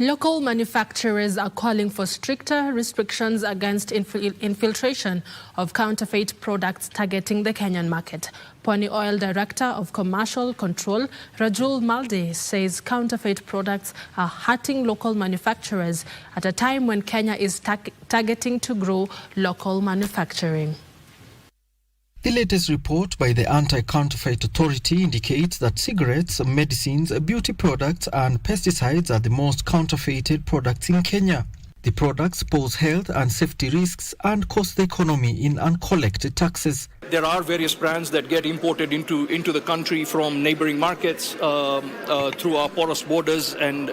Local manufacturers are calling for stricter restrictions against infiltration of counterfeit products targeting the Kenyan market. Pwani Oil Director of Commercial Control, Rajul Malde, says counterfeit products are hurting local manufacturers at a time when Kenya is targeting to grow local manufacturing. The latest report by the Anti-Counterfeit Authority indicates that cigarettes, medicines, beauty products and pesticides are the most counterfeited products in Kenya. The products pose health and safety risks and cost the economy in uncollected taxes. There are various brands that get imported into the country from neighboring markets through our porous borders and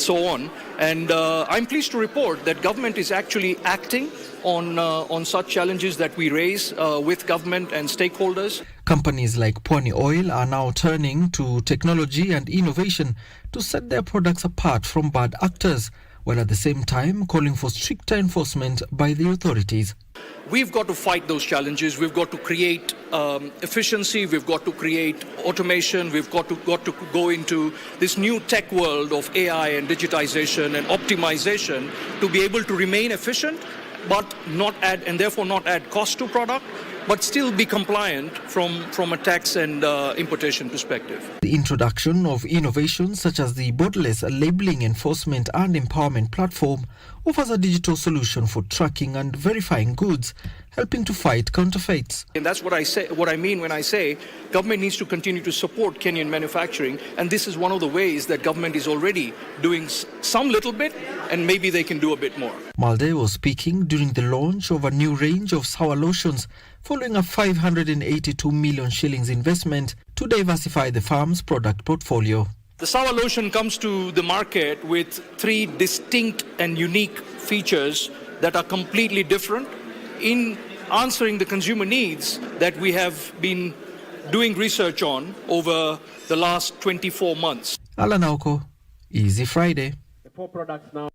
so on. And I'm pleased to report that government is actually acting on such challenges that we raise with government and stakeholders. Companies like Pwani Oil are now turning to technology and innovation to set their products apart from bad actors, while at the same time calling for stricter enforcement by the authorities. We've got to fight those challenges. We've got to create efficiency. We've got to create automation. We've got to go into this new tech world of AI and digitization and optimization to be able to remain efficient, but therefore not add cost to product, but still be compliant from a tax and importation perspective. The introduction of innovations such as the borderless labeling enforcement and empowerment platform offers a digital solution for tracking and verifying goods, helping to fight counterfeits. And that's what I mean when I say government needs to continue to support Kenyan manufacturing, and this is one of the ways that government is already doing some little bit, and maybe they can do a bit more. Malde was speaking during the launch of a new range of sour lotions following a 582 million shillings investment to diversify the farm's product portfolio. The sour lotion comes to the market with 3 distinct and unique features that are completely different in answering the consumer needs that we have been doing research on over the last 24 months. Alanauko, Easy Friday. The 4 products now.